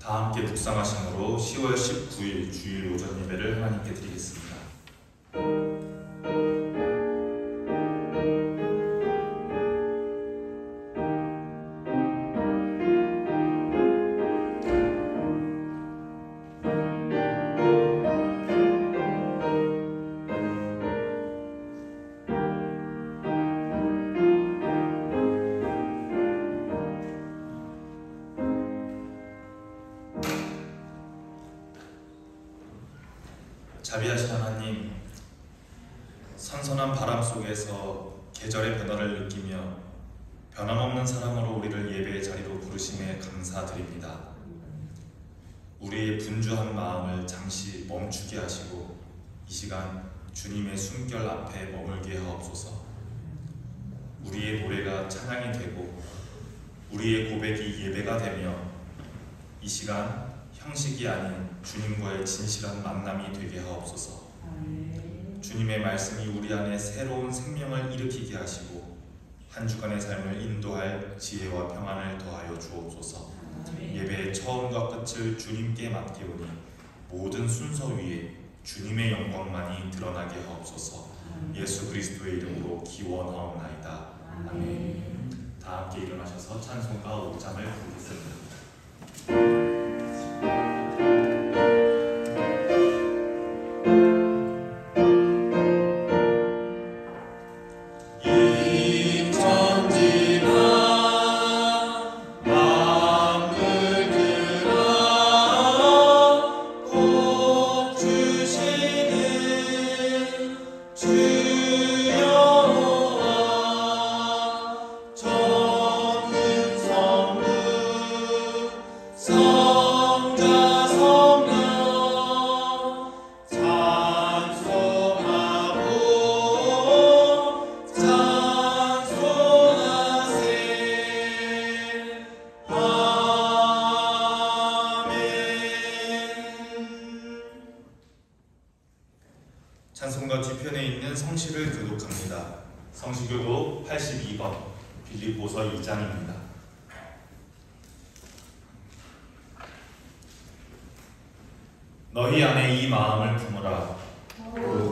다 함께 묵상하심으로 10월 19일 주일 오전 예배를 하나님께 드리겠습니다. 자비하신 하나님, 선선한 바람 속에서 계절의 변화를 느끼며 변함없는 사랑으로 우리를 예배의 자리로 부르심에 감사드립니다. 우리의 분주한 마음을 잠시 멈추게 하시고 이 시간 주님의 숨결 앞에 머물게 하옵소서. 우리의 노래가 찬양이 되고 우리의 고백이 예배가 되며 이 시간 형식이 아닌 주님과의 진실한 만남이 되게 하옵소서. 주님의 말씀이 우리 안에 새로운 생명을 일으키게 하시고 한 주간의 삶을 인도할 지혜와 평안을 더하여 주옵소서. 예배의 처음과 끝을 주님께 맡기오니 모든 순서 위에 주님의 영광만이 드러나게 하옵소서. 예수 그리스도의 이름으로 기원하옵나이다. 아멘. 다 함께 일어나셔서 찬송가 5장을 부르겠습니다. 찬송가 뒤편에 있는 성시를 교독합니다. 성시교독 82번 빌립보서 2장입니다. 너희 안에 이 마음을 품으라.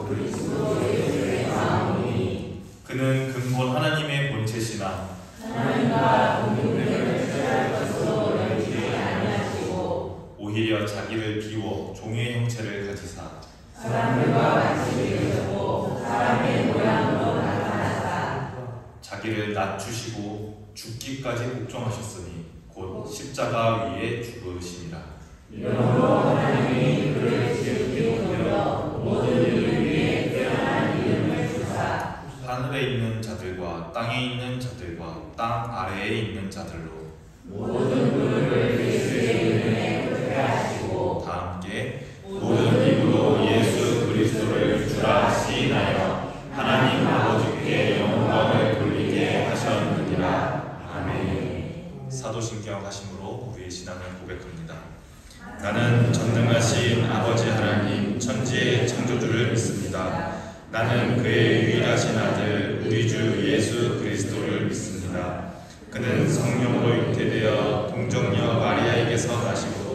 그리스도 예수의 마음이니 그는 근본 하나님의 본체시나 하나님과 동등됨을 취할 것으로 여기지 아니하시고 오히려 자기를 비워 종의 형체를 가지사 사람들과 같이 되셨고 사람의 모양으로 나타나사 자기를 낮추시고 죽기까지 복종하셨으니 곧 십자가 위에 죽으시니라. 이러므로 하나님이 그를 지극히 높여 모든 이름 위에 뛰어난 이름을 주사 하늘에 있는 자들과 땅에 있는 자들과 땅 아래에 있는 자들로 모든 무릎을 예수의 이름에 꿇게 하시고 다 함께 모든 입으로 예수 그리스도를 주라 시인하여 하나님 아버지께 영광을 돌리게 하셨느니라. 아멘. 사도신경 하심으로 우리의 신앙을 고백합니다. 나는 전능하신 아버지 하나님 천지의 창조주를 믿습니다. 나는 그의 유일하신 아들 우리 주 예수 그리스도를 믿습니다. 그는 성령으로 잉태되어 동정녀 마리아에게서 나시고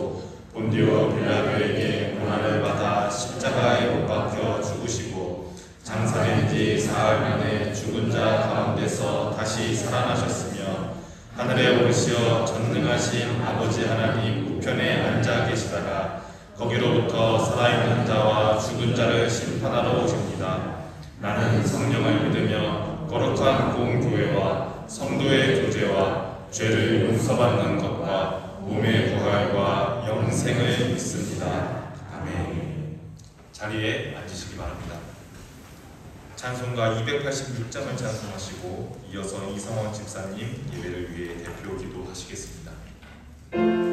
본디오 빌라도에게 고난을 받아 십자가에 못 박혀 죽으시고 장사된 지 사흘 만에 죽은 자 가운데서 다시 살아나셨으며 하늘에 오르시어 전능하신 아버지 하나님 우편에 앉아 계시다가 거기로부터 살아있는 자와 죽은 자를 심판하러 오십니다. 나는 성령을 믿으며 거룩한 공교회와 성도의 교제와 죄를 용서받는 것과 몸의 부활과 영생을 믿습니다. 아멘. 자리에 앉으시기 바랍니다. 찬송가 286장을 찬송하시고 이어서 이성원 집사님 예배를 위해 대표 기도하시겠습니다. 그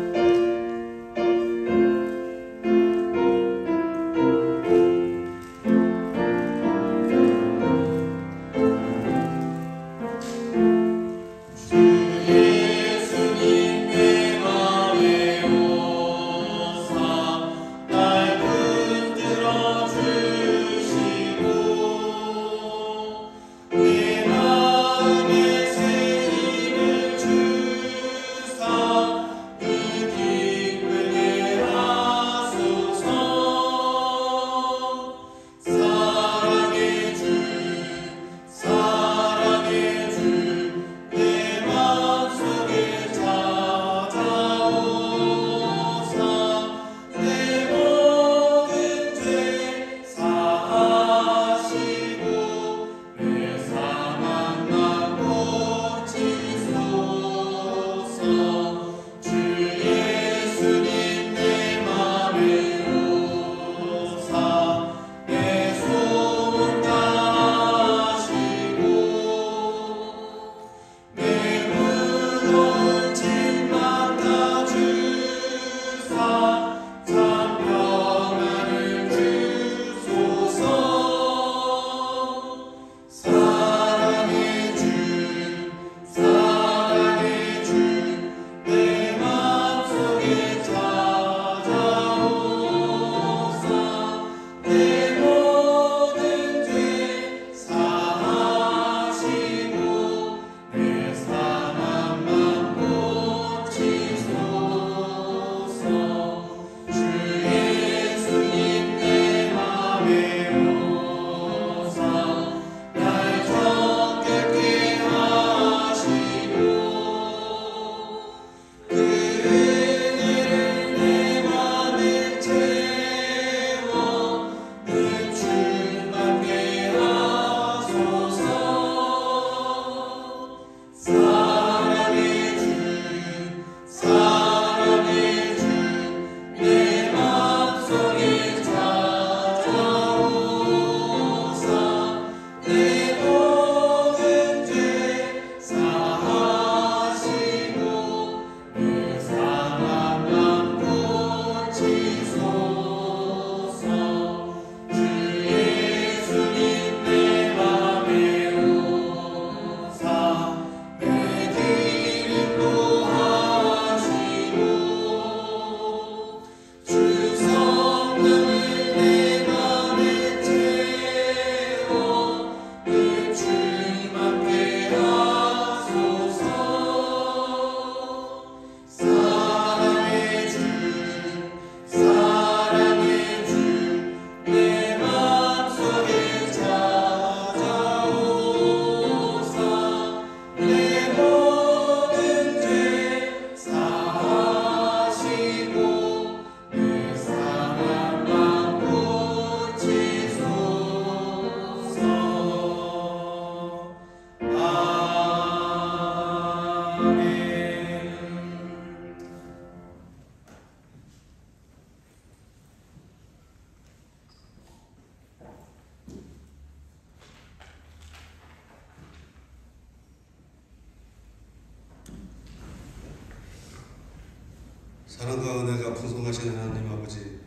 사랑과 은혜가 풍성하신 하나님 아버지,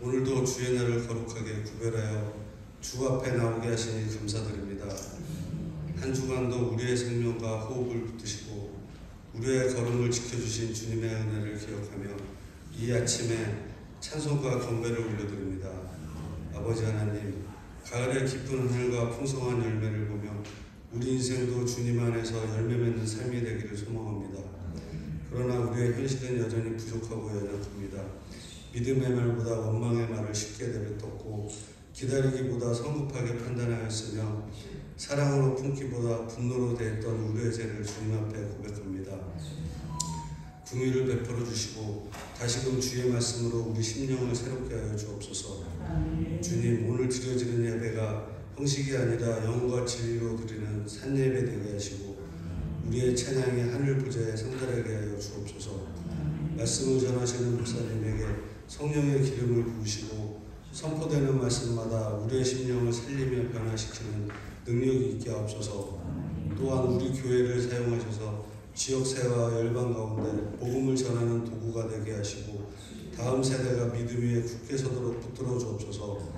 오늘도 주의 날을 거룩하게 구별하여 주 앞에 나오게 하시니 감사드립니다. 한 주간도 우리의 생명과 호흡을 붙드시고 우리의 걸음을 지켜주신 주님의 은혜를 기억하며 이 아침에 찬송과 경배를 올려드립니다. 아버지 하나님, 가을의 깊은 하늘과 풍성한 열매를 보며 우리 인생도 주님 안에서 열매 맺는 삶이 되기를 소망합니다. 그러나 우리의 현실은 여전히 부족하고 연약합니다. 믿음의 말보다 원망의 말을 쉽게 내뱉었고 기다리기보다 성급하게 판단하였으며 사랑으로 품기보다 분노로 대했던 우리의 죄를 주님 앞에 고백합니다. 긍휼을 베풀어 주시고 다시금 주의 말씀으로 우리 심령을 새롭게 하여 주옵소서. 주님, 오늘 드려지는 예배가 형식이 아니라 영과 진리로 드리는 산예배 되게 하시고 우리의 찬양이 하늘 부자에 상달하게 하여 주옵소서. 말씀을 전하시는 목사님에게 성령의 기름을 부으시고 선포되는 말씀마다 우리의 심령을 살리며 변화시키는 능력이 있게 하옵소서. 또한 우리 교회를 사용하셔서 지역사회와 열방 가운데 복음을 전하는 도구가 되게 하시고 다음 세대가 믿음 위에 굳게 서도록 붙들어 주옵소서.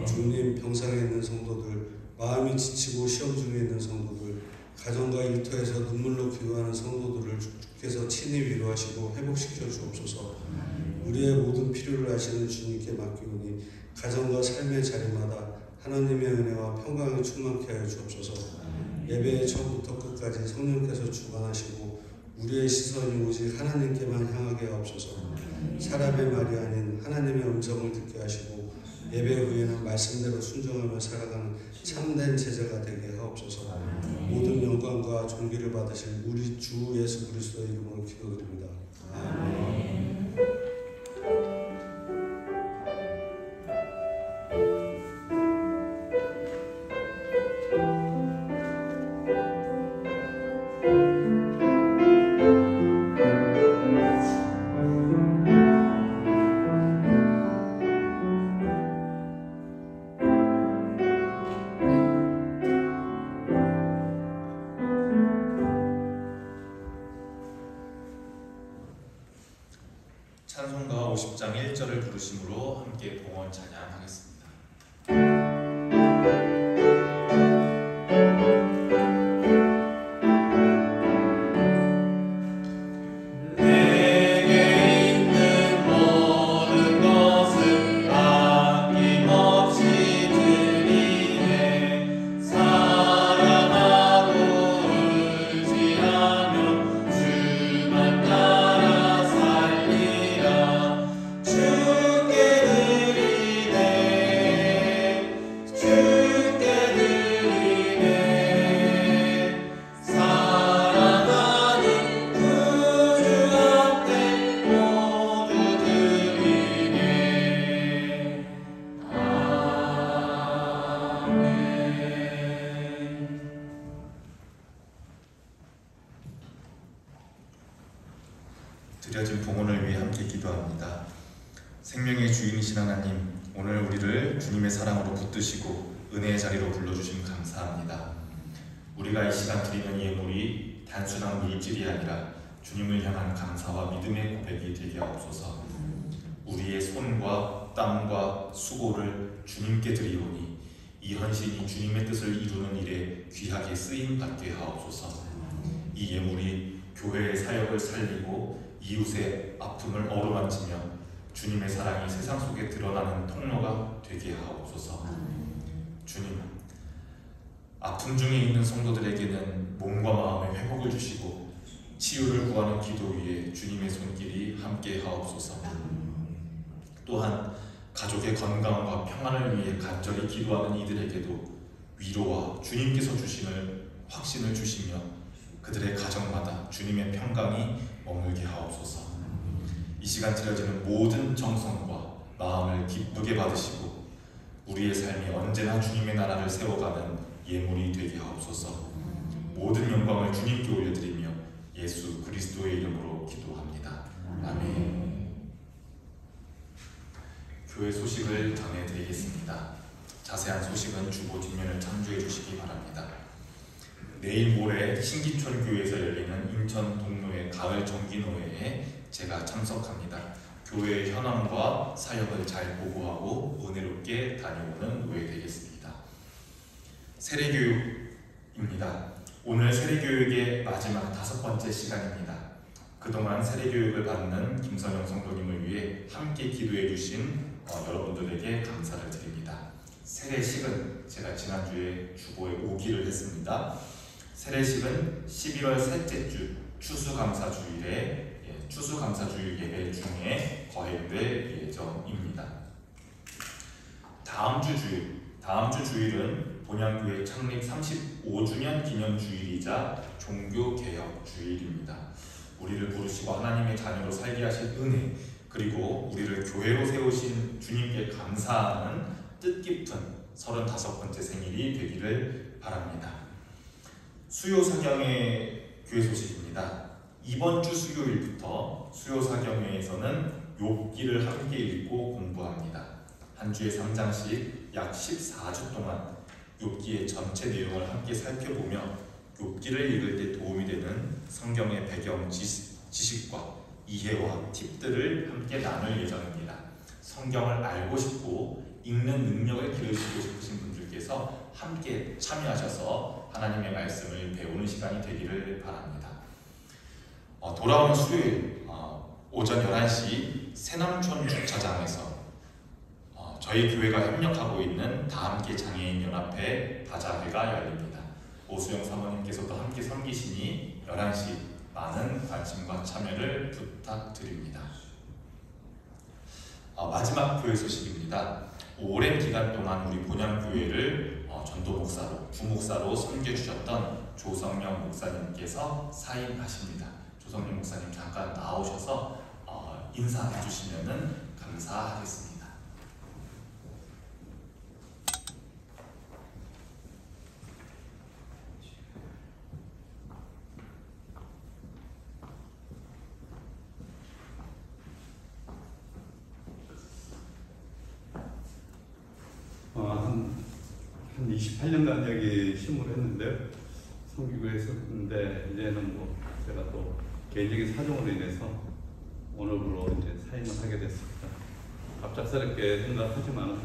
주님, 병상에 있는 성도들, 마음이 지치고 시험 중에 있는 성도들, 가정과 일터에서 눈물로 기도하는 성도들을 주께서 친히 위로하시고 회복시켜 주옵소서. 우리의 모든 필요를 아시는 주님께 맡기오니 가정과 삶의 자리마다 하나님의 은혜와 평강이 충만케 하여 주옵소서. 예배의 처음부터 끝까지 성령께서 주관하시고 우리의 시선이 오직 하나님께만 향하게 하옵소서. 사람의 말이 아닌 하나님의 음성을 듣게 하시고 예배 후에는 말씀대로 순종하며 살아가는 참된 제자가 되게 하옵소서. 모든 영광과 존귀를 받으실 우리 주 예수 그리스도의 이름으로 기도드립니다. 아멘. 찬송가 50장 1절을 부르심으로 함께 봉헌 찬양하겠습니다. 드려진 봉헌을 위해 함께 기도합니다. 생명의 주인이신 하나님, 오늘 우리를 주님의 사랑으로 붙드시고 은혜의 자리로 불러주심 감사합니다. 우리가 이 시간 드리는 예물이 단순한 물질이 아니라 주님을 향한 감사와 믿음의 고백이 되게 하옵소서. 우리의 손과 땀과 수고를 주님께 드리오니 이 헌신이 주님의 뜻을 이루는 일에 귀하게 쓰임받게 하옵소서. 이 예물이 교회의 사역을 살리고 이웃의 아픔을 어루만지며 주님의 사랑이 세상 속에 드러나는 통로가 되게 하옵소서. 주님, 아픔 중에 있는 성도들에게는 몸과 마음의 회복을 주시고 치유를 구하는 기도 위에 주님의 손길이 함께 하옵소서. 또한 가족의 건강과 평안을 위해 간절히 기도하는 이들에게도 위로와 주님께서 주심을 확신을 주시며 그들의 가정마다 주님의 평강이 머물게 하옵소서. 이 시간 드려지는 모든 정성과 마음을 기쁘게 받으시고 우리의 삶이 언제나 주님의 나라를 세워가는 예물이 되게 하옵소서. 모든 영광을 주님께 올려드리며 예수 그리스도의 이름으로 기도합니다. 아멘. 교회 소식을 전해드리겠습니다. 자세한 소식은 주보 뒷면을 참조해 주시기 바랍니다. 내일 모레 신기촌 교회에서 열리는 인천 동로의 가을 정기노회에 제가 참석합니다. 교회의 현황과 사역을 잘 보고하고 은혜롭게 다녀오는 노예 되겠습니다. 세례교육입니다. 오늘 세례교육의 마지막 5번째 시간입니다. 그동안 세례교육을 받는 김선영 성도님을 위해 함께 기도해 주신 여러분들에게 감사를 드립니다. 세례식은 제가 지난주에 주보에 오기를 했습니다. 세례식은 11월 셋째 주 추수감사주일에 추수감사주일 예배 중에 거행될 예정입니다. 다음 주 주일은 본향교회 창립 35주년 기념주일이자 종교개혁주일입니다. 우리를 부르시고 하나님의 자녀로 살게 하신 은혜, 그리고 우리를 교회로 세우신 주님께 감사하는 뜻깊은 35번째 생일이 되기를 바랍니다. 수요사경회 교회 소식입니다. 이번 주 수요일부터 수요사경회에서는 욥기를 함께 읽고 공부합니다. 한 주에 3장씩 약 14주 동안 욥기의 전체 내용을 함께 살펴보며 욥기를 읽을 때 도움이 되는 성경의 배경 지식과 이해와 팁들을 함께 나눌 예정입니다. 성경을 알고 싶고 읽는 능력을 기르시고 싶으신 분들께서 함께 참여하셔서 하나님의 말씀을 배우는 시간이 되기를 바랍니다. 돌아오는 수요일 오전 11시 새남촌 주차장에서 저희 교회가 협력하고 있는 다함께 장애인연합회 다자회가 열립니다. 오수영 사모님께서도 함께 섬기시니 11시 많은 관심과 참여를 부탁드립니다. 마지막 교회 소식입니다. 오랜 기간 동안 우리 본향교회를 전도 목사로, 부목사로 섬겨주셨던 조성명 목사님께서 사임하십니다. 조성명 목사님 잠깐 나오셔서 인사해 주시면 감사하겠습니다. 한 28년간 여기 심부를 했는데 섬기고 했었는데 이제는 뭐 제가 또 개인적인 사정으로 인해서 오늘부로 이제 사임을 하게 됐습니다. 갑작스럽게 생각하지만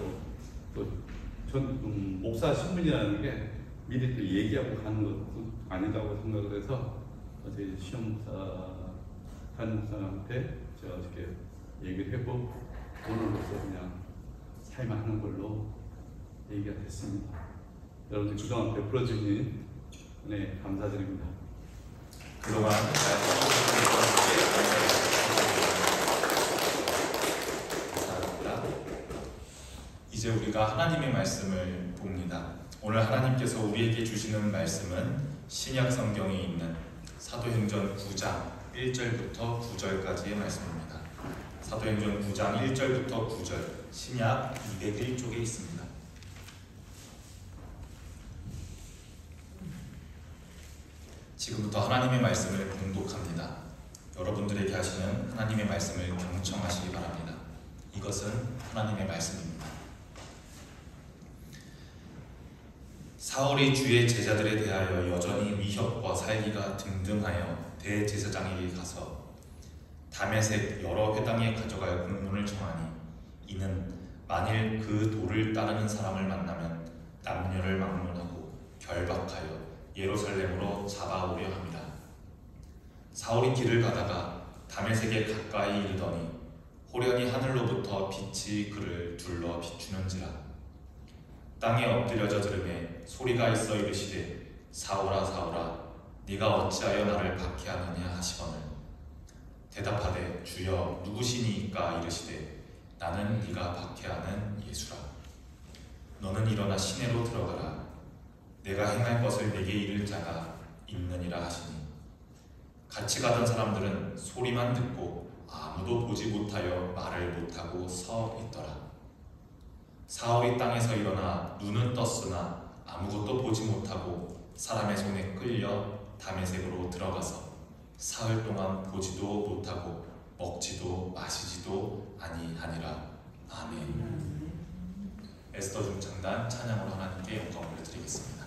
전 목사 신분이라는 게 미리 또 얘기하고 가는 것도 아니라고 생각을 해서 어제 시험 목사 담임 목사한테 제가 어저께 얘기를 해보고 오늘로서 그냥 사임하는 걸로 얘기가 됐습니다. 여러분들 그동안 베풀어 주신 은혜 감사드립니다. 그동안 감사합니다. 이제 우리가 하나님의 말씀을 봅니다. 오늘 하나님께서 우리에게 주시는 말씀은 신약 성경에 있는 사도행전 9장 1절부터 9절까지의 말씀입니다. 사도행전 9장 1절부터 9절, 신약 201쪽에 있습니다. 지금부터 하나님의 말씀을 봉독합니다. 여러분들에게 하시는 하나님의 말씀을 경청하시기 바랍니다. 이것은 하나님의 말씀입니다. 사울이 주의 제자들에 대하여 여전히 위협과 살기가 등등하여 대제사장에게 가서 다메섹 여러 회당에 가져갈 공문을 청하니 이는 만일 그 도를 따르는 사람을 만나면 남녀를 막론하고 결박하여 예루살렘으로 잡아오려 합니다. 사울이 길을 가다가 다메섹에 가까이 이르더니 호련히 하늘로부터 빛이 그를 둘러 비추는지라. 땅에 엎드려져 들음에 소리가 있어 이르시되 사울아 사울아 네가 어찌하여 나를 박해하느냐 하시거늘 대답하되 주여 누구시니이까 이르시되 나는 네가 박해하는 예수라. 너는 일어나 시내로 들어가라. 내가 행할 것을 내게 이를 자가 있느니라 하시니 같이 가던 사람들은 소리만 듣고 아무도 보지 못하여 말을 못하고 서 있더라. 사울이 땅에서 일어나 눈은 떴으나 아무것도 보지 못하고 사람의 손에 끌려 다메섹으로 들어가서 사흘 동안 보지도 못하고 먹지도 마시지도 아니하니라. 아멘. 에스더 중창단 찬양으로 하나님께 영광을 드리겠습니다.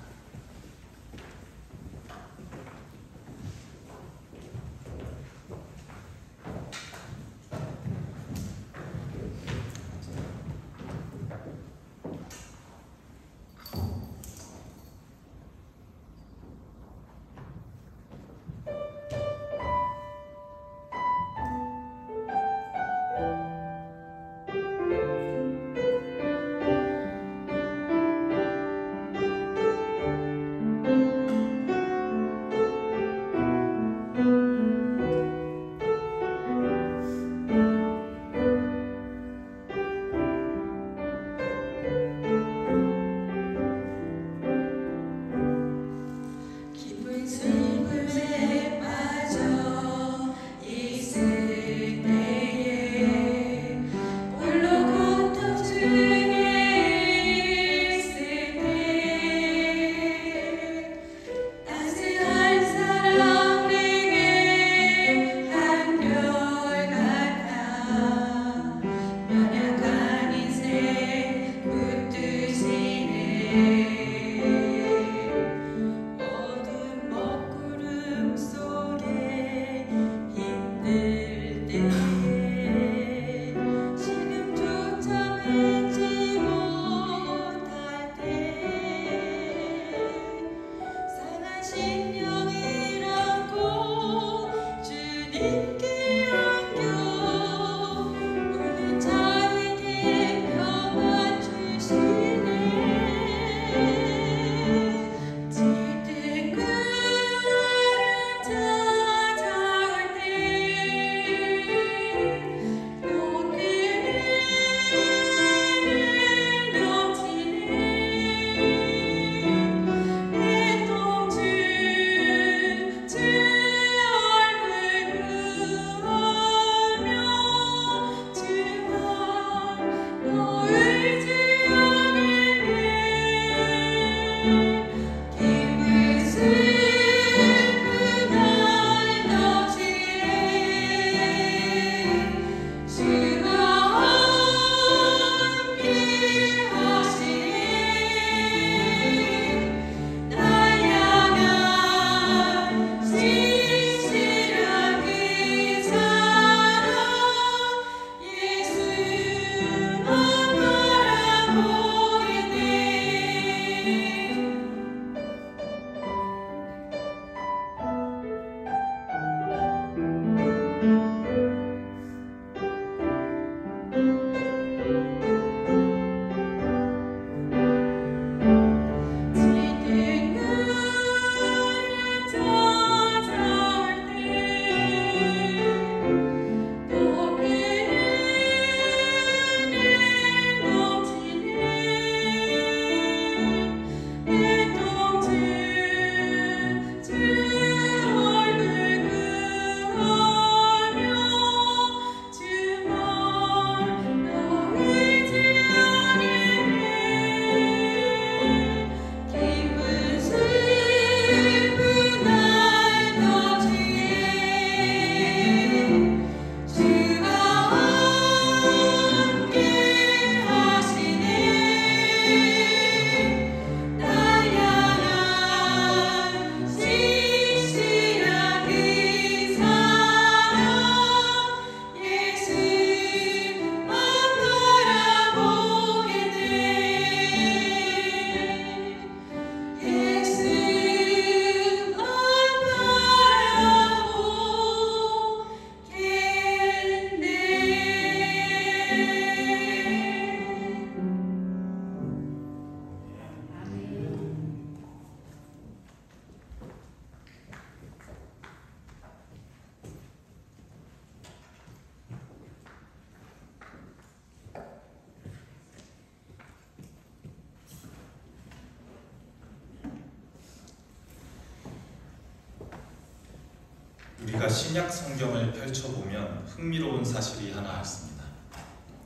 우리가 신약 성경을 펼쳐보면 흥미로운 사실이 하나 있습니다.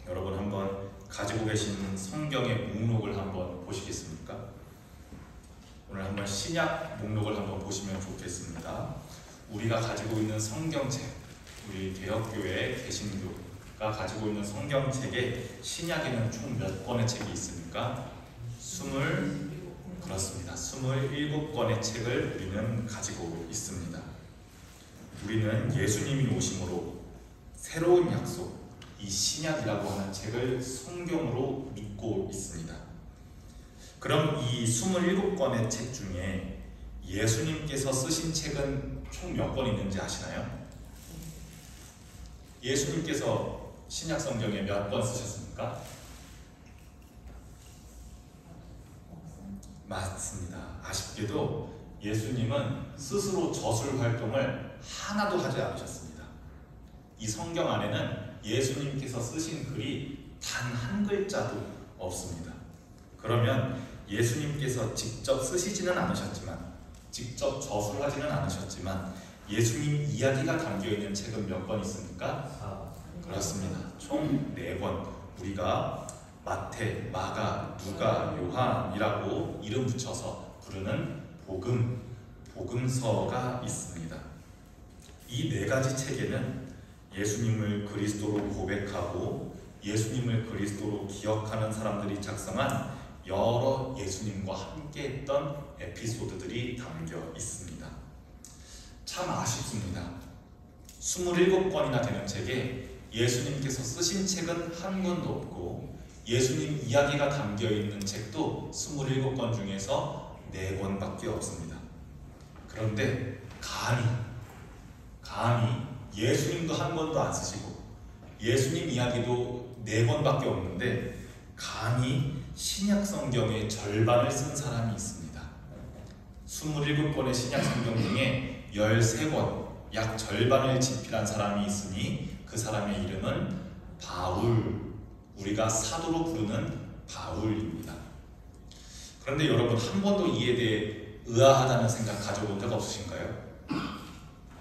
여러분 한번 가지고 계신 성경의 목록을 한번 보시겠습니까? 오늘 한번 신약 목록을 한번 보시면 좋겠습니다. 우리가 가지고 있는 성경책, 우리 개혁교회 개신교가 가지고 있는 성경책에 신약에는 총 몇 권의 책이 있습니까? 27권의 책을 우리는 가지고 있습니다. 우리는 예수님이 오심으로 새로운 약속, 이 신약이라고 하는 책을 성경으로 믿고 있습니다. 그럼 이 27권의 책 중에 예수님께서 쓰신 책은 총 몇 권 있는지 아시나요? 예수님께서 신약 성경에 몇 권 쓰셨습니까? 맞습니다. 아쉽게도 예수님은 스스로 저술 활동을 하나도 하지 않으셨습니다. 이 성경 안에는 예수님께서 쓰신 글이 단 한 글자도 없습니다. 그러면 예수님께서 직접 쓰시지는 않으셨지만, 직접 저술하지는 않으셨지만 예수님 이야기가 담겨있는 책은 몇 권 있습니까? 그렇습니다. 총 4권. 우리가 마태, 마가, 누가, 요한이라고 이름 붙여서 부르는 복음서가 있습니다. 이 4가지 책에는 예수님을 그리스도로 고백하고 예수님을 그리스도로 기억하는 사람들이 작성한 여러 예수님과 함께 했던 에피소드들이 담겨 있습니다. 참 아쉽습니다. 27권이나 되는 책에 예수님께서 쓰신 책은 한 권도 없고 예수님 이야기가 담겨 있는 책도 27권 중에서 4권밖에 없습니다. 그런데 감히 예수님도 한 권도 안 쓰시고 예수님 이야기도 4권밖에 없는데 감히 신약 성경의 절반을 쓴 사람이 있습니다. 27권의 신약 성경 중에 13권, 약 절반을 집필한 사람이 있으니 그 사람의 이름은 바울, 우리가 사도로 부르는 바울입니다. 그런데 여러분, 한 번도 이에 대해 의아하다는 생각 가져본 적 없으신가요?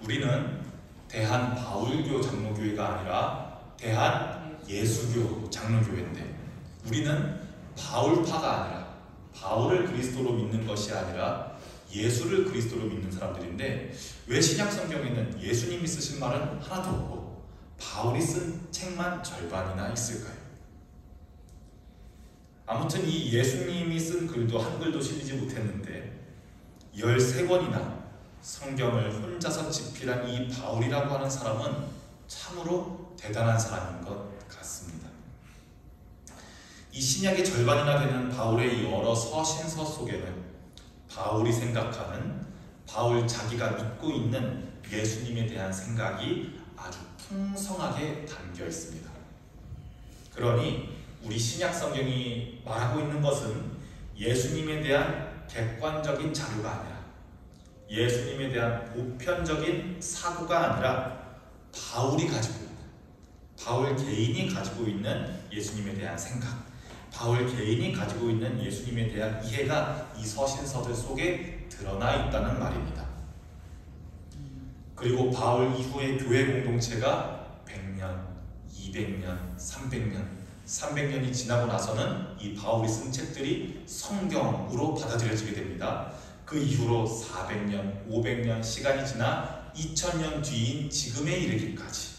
우리는 대한 바울교 장로교회가 아니라 대한 예수교 장로교회인데 우리는 바울파가 아니라 바울을 그리스도로 믿는 것이 아니라 예수를 그리스도로 믿는 사람들인데 왜 신약 성경에는 예수님이 쓰신 말은 하나도 없고 바울이 쓴 책만 절반이나 있을까요? 아무튼 이 예수님이 쓴 글도 한글도 실리지 못했는데 13권이나 성경을 혼자서 집필한 이 바울이라고 하는 사람은 참으로 대단한 사람인 것 같습니다. 이 신약의 절반이나 되는 바울의 여러 서신서 속에는 바울이 생각하는, 바울 자기가 믿고 있는 예수님에 대한 생각이 아주 풍성하게 담겨 있습니다. 그러니 우리 신약 성경이 말하고 있는 것은 예수님에 대한 객관적인 자료가 아니라 예수님에 대한 보편적인 사고가 아니라 바울이 가지고 있는, 바울 개인이 가지고 있는 예수님에 대한 생각, 바울 개인이 가지고 있는 예수님에 대한 이해가 이 서신서들 속에 드러나 있다는 말입니다. 그리고 바울 이후의 교회 공동체가 100년, 200년, 300년이 지나고 나서는 이 바울이 쓴 책들이 성경으로 받아들여지게 됩니다. 그 이후로 400년, 500년 시간이 지나 2000년 뒤인 지금에 이르기까지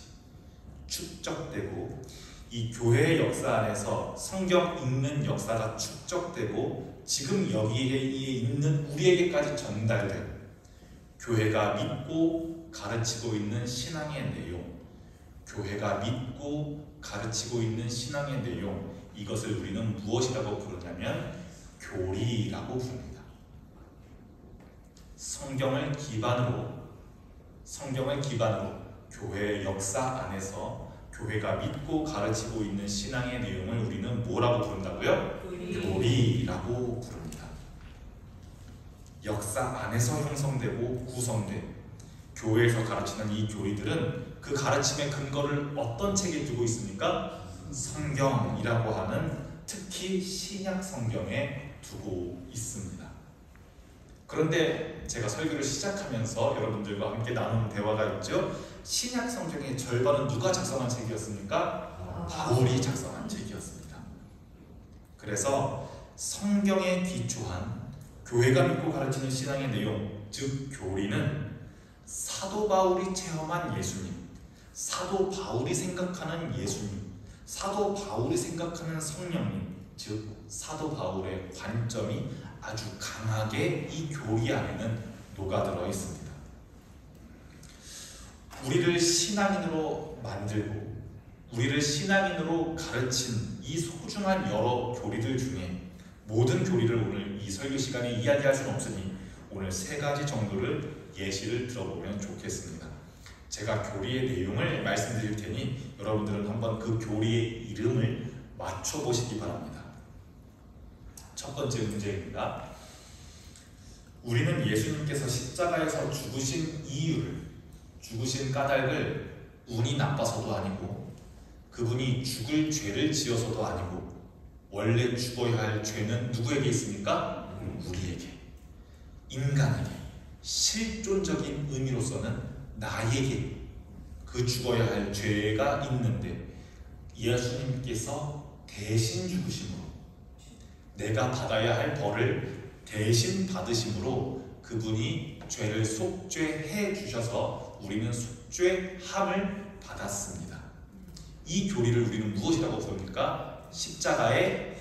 축적되고 이 교회의 역사 안에서 성경 읽는 역사가 축적되고 지금 여기에 있는 우리에게까지 전달된 교회가 믿고 가르치고 있는 신앙의 내용, 교회가 믿고 가르치고 있는 신앙의 내용, 이것을 우리는 무엇이라고 부르냐면 교리라고 부릅니다. 성경을 기반으로 교회의 역사 안에서 교회가 믿고 가르치고 있는 신앙의 내용을 우리는 뭐라고 부른다고요? 교리라고 부릅니다. 역사 안에서 형성되고 구성된 교회에서 가르치는 이 교리들은 그 가르침의 근거를 어떤 책에 두고 있습니까? 성경이라고 하는 특히 신약 성경에 두고 있습니다. 그런데 제가 설교를 시작하면서 여러분들과 함께 나누는 대화가 있죠. 신약 성경의 절반은 누가 작성한 책이었습니까? 바울이 작성한 책이었습니다. 그래서 성경에 기초한 교회가 믿고 가르치는 신앙의 내용, 즉 교리는 사도 바울이 체험한 예수님, 사도 바울이 생각하는 예수님, 사도 바울이 생각하는 성령님, 즉 사도 바울의 관점이 아주 강하게 이 교리 안에는 녹아들어 있습니다. 우리를 신앙인으로 만들고 우리를 신앙인으로 가르친 이 소중한 여러 교리들 중에 모든 교리를 오늘 이 설교 시간에 이야기할 수는 없으니 오늘 3가지 정도를 예시를 들어보면 좋겠습니다. 제가 교리의 내용을 말씀드릴 테니 여러분들은 한번 그 교리의 이름을 맞춰보시기 바랍니다. 첫 번째 문제입니다. 우리는 예수님께서 십자가에서 죽으신 이유를, 죽으신 까닭을 운이 나빠서도 아니고 그분이 죽을 죄를 지어서도 아니고 원래 죽어야 할 죄는 누구에게 있습니까? 우리에게, 인간에게, 실존적인 의미로서는 나에게 그 죽어야 할 죄가 있는데 예수님께서 대신 죽으심으로, 내가 받아야 할 벌을 대신 받으심으로 그분이 죄를 속죄해 주셔서 우리는 속죄함을 받았습니다. 이 교리를 우리는 무엇이라고 부릅니까? 십자가의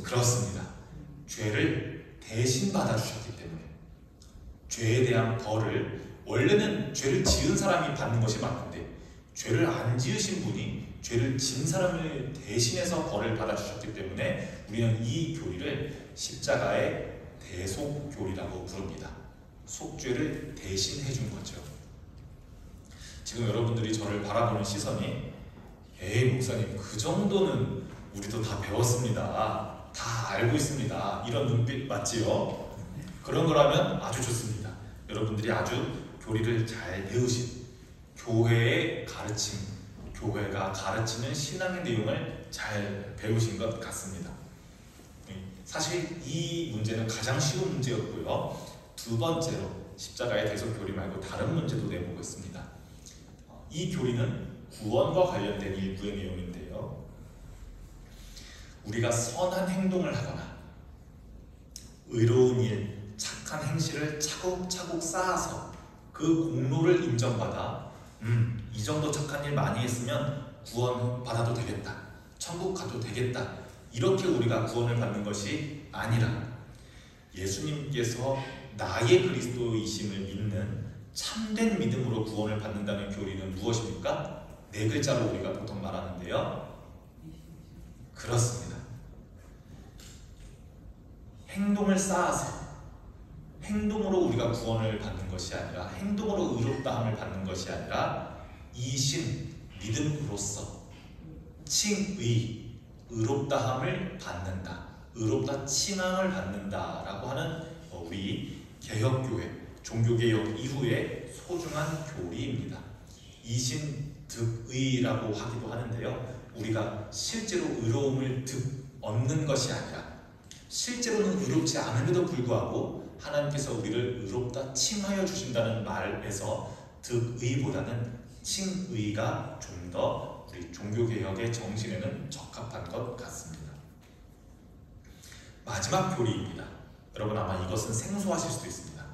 그렇습니다. 죄를 대신 받아주셨기 때문에 죄에 대한 벌을 원래는 죄를 지은 사람이 받는 것이 맞는데 죄를 안 지으신 분이 죄를 진 사람을 대신해서 벌을 받아주셨기 때문에 우리는 이 교리를 십자가의 대속교리라고 부릅니다. 속죄를 대신 해준 거죠. 지금 여러분들이 저를 바라보는 시선이 에이 목사님 그 정도는 우리도 다 배웠습니다. 다 알고 있습니다. 이런 눈빛 맞지요? 그런 거라면 아주 좋습니다. 여러분들이 아주 교리를 잘 배우신 교회의 가르침, 교회가 가르치는 신앙의 내용을 잘 배우신 것 같습니다. 사실 이 문제는 가장 쉬운 문제였고요. 두 번째로 십자가의 대속교리 말고 다른 문제도 내보고 있습니다. 이 교리는 구원과 관련된 일부의 내용인데요. 우리가 선한 행동을 하거나 의로운 일, 착한 행실을 차곡차곡 쌓아서 그 공로를 인정받아 이 정도 착한 일 많이 했으면 구원 받아도 되겠다, 천국 가도 되겠다, 이렇게 우리가 구원을 받는 것이 아니라 예수님께서 나의 그리스도이심을 믿는 참된 믿음으로 구원을 받는다는 교리는 무엇입니까? 네 글자로 우리가 보통 말하는데요. 그렇습니다. 행동을 쌓아서 행동으로 우리가 구원을 받는 것이 아니라, 행동으로 의롭다함을 받는 것이 아니라 이신 믿음으로써 칭의, 의롭다함을 받는다, 의롭다 칭함을 받는다라고 하는 우리 개혁교회, 종교개혁 이후의 소중한 교리입니다. 이신득의라고 하기도 하는데요. 우리가 실제로 의로움을 얻는 것이 아니라 실제로는 의롭지 않음에도 불구하고 하나님께서 우리를 의롭다 칭하여 주신다는 말에서 득의보다는 칭의가 좀 더 우리 종교개혁의 정신에는 적합한 것 같습니다. 마지막 교리입니다. 여러분 아마 이것은 생소하실 수도 있습니다.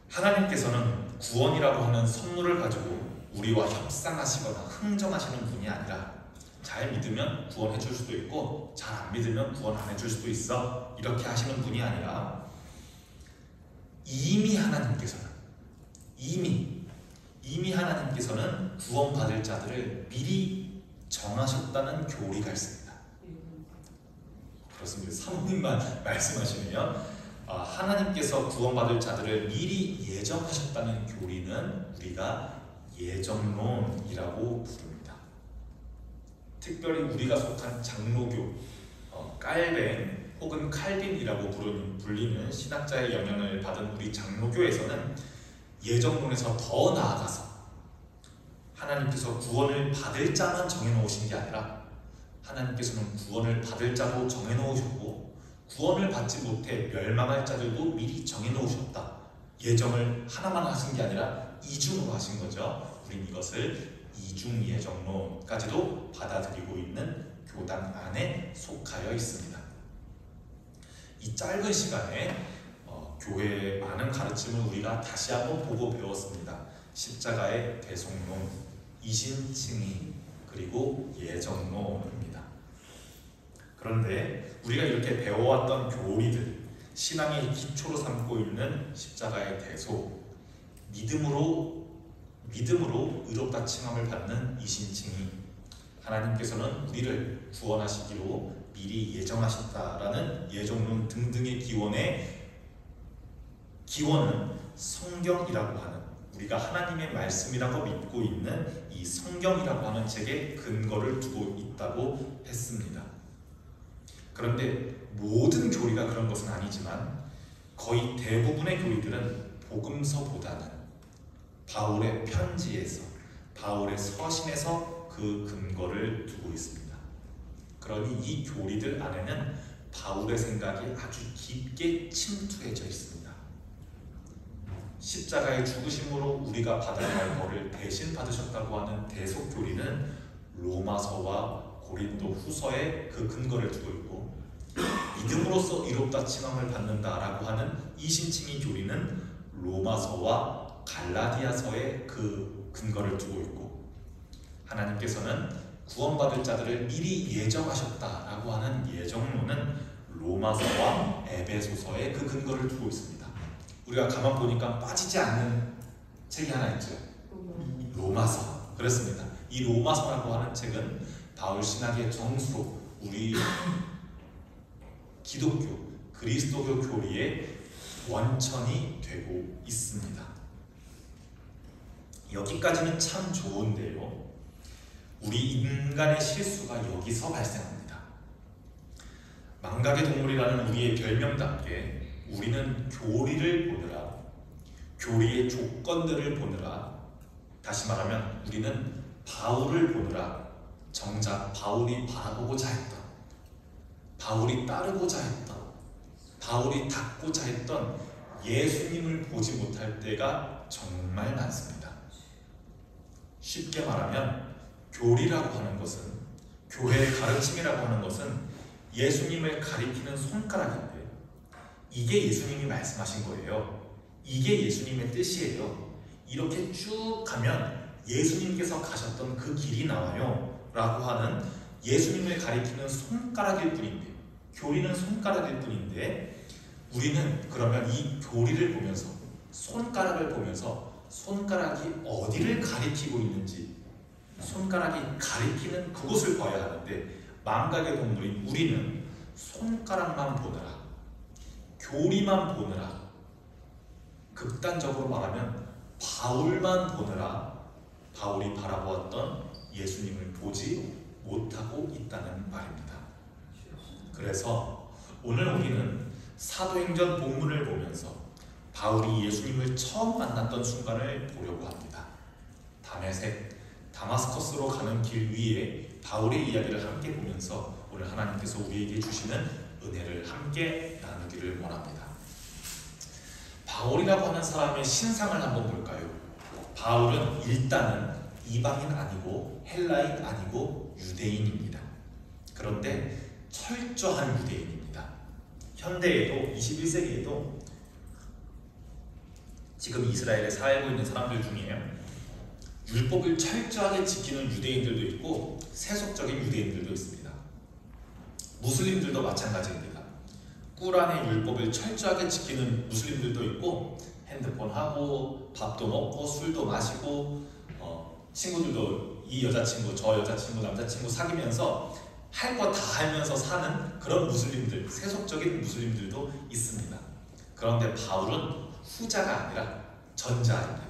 하나님께서는 구원이라고 하는 선물을 가지고 우리와 협상하시거나 흥정하시는 분이 아니라 잘 믿으면 구원해 줄 수도 있고 잘 안 믿으면 구원 안 해줄 수도 있어, 이렇게 하시는 분이 아니라 이미 하나님께서는 구원받을 자들을 미리 정하셨다는 교리가 있습니다. 그렇습니다. 사모님만 말씀하시네요. 하나님께서 구원받을 자들을 미리 예정하셨다는 교리는 우리가 예정론이라고 부릅니다. 특별히 우리가 속한 장로교, 깔뱅 혹은 칼빈이라고 불리는 신학자의 영향을 받은 우리 장로교에서는 예정론에서 더 나아가서 하나님께서 구원을 받을 자만 정해놓으신 게 아니라 하나님께서는 구원을 받을 자도 정해놓으셨고 구원을 받지 못해 멸망할 자들도 미리 정해놓으셨다. 예정을 하나만 하신 게 아니라 이중으로 하신 거죠. 우린 이것을 이중 예정론까지도 받아들이고 있는 교단 안에 속하여 있습니다. 이 짧은 시간에 교회의 많은 가르침을 우리가 다시 한번 보고 배웠습니다. 십자가의 대속론, 이신칭의, 그리고 예정론입니다. 그런데 우리가 이렇게 배워왔던 교리들, 신앙의 기초로 삼고 있는 십자가의 대속, 믿음으로 의롭다 칭함을 받는 이신칭의, 하나님께서는 우리를 구원하시기로 미리 예정하셨다라는 예정론 등등의 기원은 성경이라고 하는, 우리가 하나님의 말씀이라고 믿고 있는 이 성경이라고 하는 책에 근거를 두고 있다고 했습니다. 그런데 모든 교리가 그런 것은 아니지만 거의 대부분의 교리들은 복음서보다는 바울의 편지에서, 바울의 서신에서 그 근거를 두고 있습니다. 그러니 이 교리들 안에는 바울의 생각이 아주 깊게 침투해져 있습니다. 십자가의 죽으심으로 우리가 받아야 할 벌을 대신 받으셨다고 하는 대속교리는 로마서와 고린도 후서에 그 근거를 두고 있고, 믿음으로써 의롭다 칭함을 받는다라고 하는 이신칭의 교리는 로마서와 갈라디아서에 그 근거를 두고 있고, 하나님께서는 구원받을 자들을 미리 예정하셨다라고 하는 예정 로마서와 에베소서에 그 근거를 두고 있습니다. 우리가 가만 보니까 빠지지 않는 책이 하나 있죠. 로마서. 그렇습니다. 이 로마서라고 하는 책은 바울 신학의 정수로 우리 기독교, 그리스도교 교리의 원천이 되고 있습니다. 여기까지는 참 좋은데요. 우리 인간의 실수가 여기서 발생합니다. 망각의 동물이라는 우리의 별명답게 우리는 교리를 보느라, 교리의 조건들을 보느라, 다시 말하면 우리는 바울을 보느라 정작 바울이 바라보고자 했던, 바울이 따르고자 했던, 바울이 닦고자 했던 예수님을 보지 못할 때가 정말 많습니다. 쉽게 말하면 교리라고 하는 것은, 교회의 가르침이라고 하는 것은 예수님을 가리키는 손가락인데, 이게 예수님이 말씀하신 거예요. 이게 예수님의 뜻이에요. 이렇게 쭉 가면 예수님께서 가셨던 그 길이 나와요 라고 하는 예수님을 가리키는 손가락일 뿐인데, 교리는 손가락일 뿐인데, 우리는 그러면 이 교리를 보면서, 손가락을 보면서 손가락이 어디를 가리키고 있는지, 손가락이 가리키는 그곳을 봐야 하는데, 망각의 동물인 우리는 손가락만 보느라, 교리만 보느라, 극단적으로 말하면 바울만 보느라 바울이 바라보았던 예수님을 보지 못하고 있다는 말입니다. 그래서 오늘 우리는 사도행전 본문을 보면서 바울이 예수님을 처음 만났던 순간을 보려고 합니다. 다메섹, 다마스커스로 가는 길 위에 바울의 이야기를 함께 보면서 오늘 하나님께서 우리에게 주시는 은혜를 함께 나누기를 원합니다. 바울이라고 하는 사람의 신상을 한번 볼까요? 바울은 일단은 이방인 아니고 헬라인 아니고 유대인입니다. 그런데 철저한 유대인입니다. 현대에도 21세기에도 지금 이스라엘에 살고 있는 사람들 중에 율법을 철저하게 지키는 유대인들도 있고 세속적인 유대인들도 있습니다. 무슬림들도 마찬가지입니다. 꾸란의 율법을 철저하게 지키는 무슬림들도 있고, 핸드폰 하고 밥도 먹고 술도 마시고 친구들도 이 여자친구 저 여자친구 남자친구 사귀면서 할 거 다 하면서 사는 그런 무슬림들, 세속적인 무슬림들도 있습니다. 그런데 바울은 후자가 아니라 전자입니다.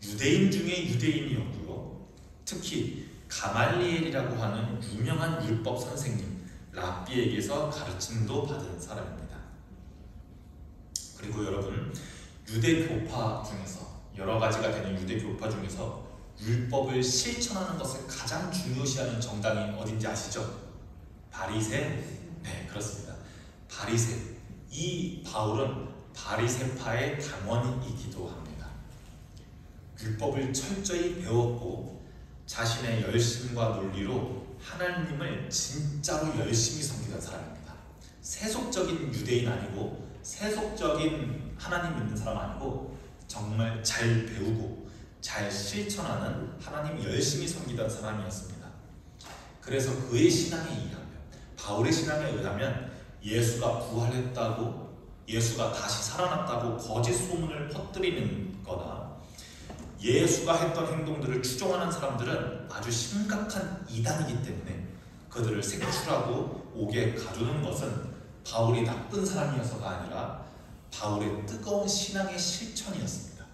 유대인 중에 유대인이었고요. 특히 가말리엘이라고 하는 유명한 율법 선생님 랍비에게서 가르침도 받은 사람입니다. 그리고 여러분, 유대 교파 중에서, 여러 가지가 되는 유대 교파 중에서 율법을 실천하는 것을 가장 중요시하는 정당이 어딘지 아시죠? 바리새? 네, 그렇습니다. 바리새. 이 바울은 바리새파의 당원이기도 합니다. 율법을 철저히 배웠고 자신의 열심과 논리로 하나님을 진짜로 열심히 섬기던 사람입니다. 세속적인 유대인 아니고, 세속적인 하나님 믿는 사람 아니고, 정말 잘 배우고 잘 실천하는, 하나님 열심히 섬기던 사람이었습니다. 그래서 그의 신앙에 의하면, 바울의 신앙에 의하면 예수가 부활했다고, 예수가 다시 살아났다고 거짓 소문을 퍼뜨리는 거나 예수가 했던 행동들을 추종하는 사람들은 아주 심각한 이단이기 때문에 그들을 색출하고 옥에 가두는 것은 바울이 나쁜 사람이어서가 아니라 바울의 뜨거운 신앙의 실천이었습니다.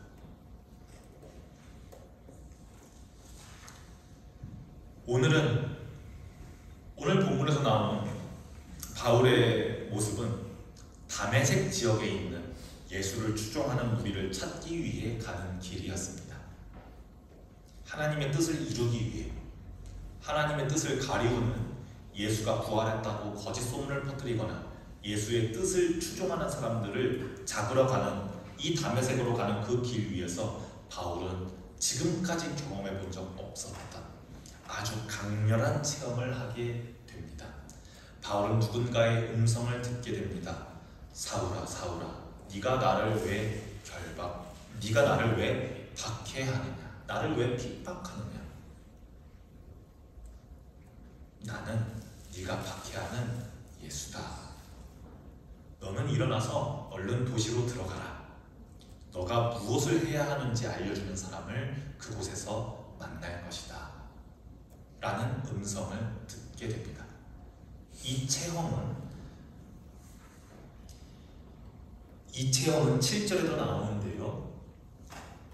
오늘 본문에서 나오는 바울의 모습은 다메섹 지역에 있는 예수를 추종하는 무리를 찾기 위해 가는 길이었습니다. 하나님의 뜻을 이루기 위해, 하나님의 뜻을 가리우는, 예수가 부활했다고 거짓 소문을 퍼뜨리거나 예수의 뜻을 추종하는 사람들을 잡으러 가는, 이 다메섹으로 가는 그 길 위에서 바울은 지금까지 경험해 본 적 없었던 아주 강렬한 체험을 하게 됩니다. 바울은 누군가의 음성을 듣게 됩니다. 사울아, 사울아, 네가 나를 왜 박해하느냐? 나를 왜 핍박하느냐? 나는 네가 박해하는 예수다 너는 일어나서 얼른 도시로 들어가라. 너가 무엇을 해야 하는지 알려주는 사람을 그곳에서 만날 것이다. 라는 음성을 듣게 됩니다. 이 체험은 7절에도 나오는데요.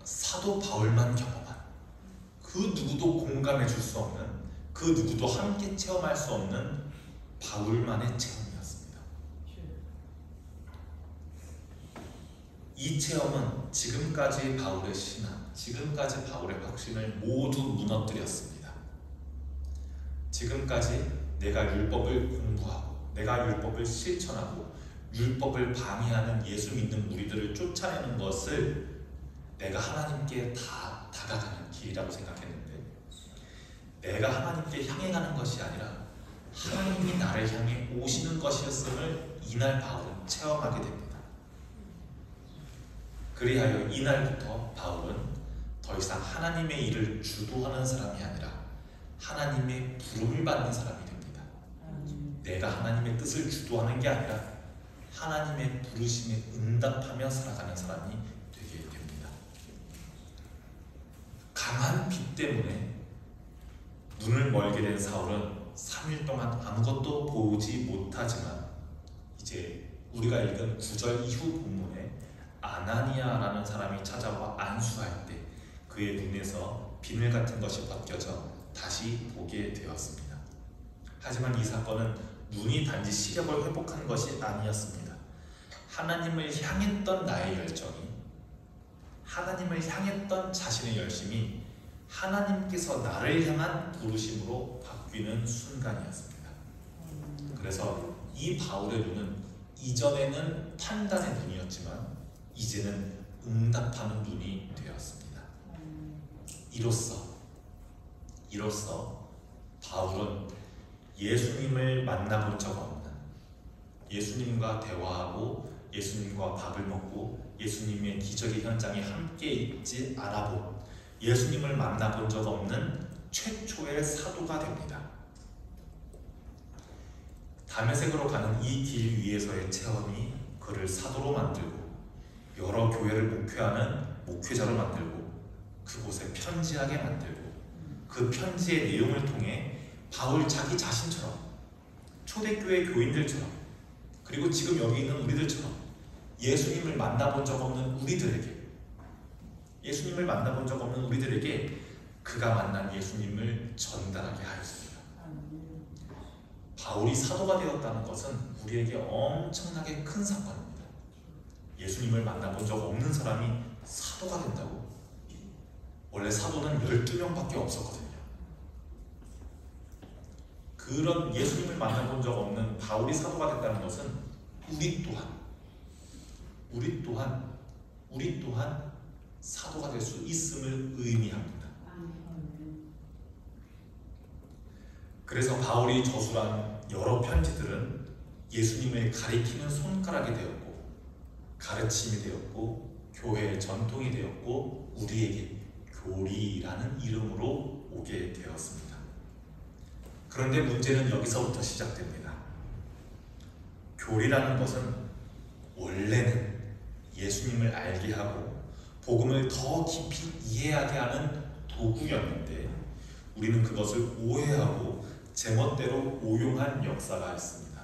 사도 바울만 경험한, 그 누구도 공감해 줄 수 없는, 그 누구도 함께 체험할 수 없는 바울만의 체험이었습니다. 이 체험은 지금까지 바울의 신앙, 지금까지 바울의 확신을 모두 무너뜨렸습니다. 지금까지 내가 율법을 공부하고, 내가 율법을 실천하고, 율법을 방해하는 예수 믿는 무리들을 쫓아내는 것을 내가 하나님께 다 다가가는 길이라고 생각했는데, 내가 하나님께 향해 가는 것이 아니라 하나님이 나를 향해 오시는 것이었음을 이날 바울은 체험하게 됩니다. 그리하여 이날부터 바울은 더 이상 하나님의 일을 주도하는 사람이 아니라 하나님의 부름을 받는 사람이 됩니다. 내가 하나님의 뜻을 주도하는 게 아니라 하나님의 부르심에 응답하며 살아가는 사람이 되게 됩니다. 강한 빛 때문에 눈을 멀게 된 사울은 3일 동안 아무것도 보지 못하지만, 이제 우리가 읽은 9절 이후 본문에 아나니아라는 사람이 찾아와 안수할 때 그의 눈에서 비늘 같은 것이 벗겨져 다시 보게 되었습니다. 하지만 이 사건은 눈이 단지 시력을 회복한 것이 아니었습니다. 하나님을 향했던 나의 열정이, 하나님을 향했던 자신의 열심이 하나님께서 나를 향한 부르심으로 바뀌는 순간이었습니다. 그래서 이 바울의 눈은 이전에는 판단의 눈이었지만 이제는 응답하는 눈이 되었습니다. 이로써 바울은 예수님을 만나본 적 없는, 예수님과 대화하고 예수님과 밥을 먹고 예수님의 기적의 현장에 함께 있지 않아본, 예수님을 만나본 적 없는 최초의 사도가 됩니다. 다메섹으로 가는 이 길 위에서의 체험이 그를 사도로 만들고, 여러 교회를 목회하는 목회자로 만들고, 그곳에 편지하게 만들고, 그 편지의 내용을 통해 바울 자기 자신처럼, 초대교회 교인들처럼, 그리고 지금 여기 있는 우리들처럼 예수님을 만나본 적 없는 우리들에게, 예수님을 만나본 적 없는 우리들에게 그가 만난 예수님을 전달하게 하였습니다. 바울이 사도가 되었다는 것은 우리에게 엄청나게 큰 사건입니다. 예수님을 만나본 적 없는 사람이 사도가 된다고? 원래 사도는 12명밖에 없었거든요. 그런 예수님을 만나본 적 없는 바울이 사도가 됐다는 것은 우리 또한 사도가 될 수 있음을 의미합니다. 그래서 바울이 저술한 여러 편지들은 예수님을 가리키는 손가락이 되었고, 가르침이 되었고, 교회의 전통이 되었고, 우리에게 교리라는 이름으로 오게 되었습니다. 그런데 문제는 여기서부터 시작됩니다. 교리라는 것은 원래는 예수님을 알게 하고 복음을 더 깊이 이해하게 하는 도구였는데, 우리는 그것을 오해하고 제멋대로 오용한 역사가 있습니다.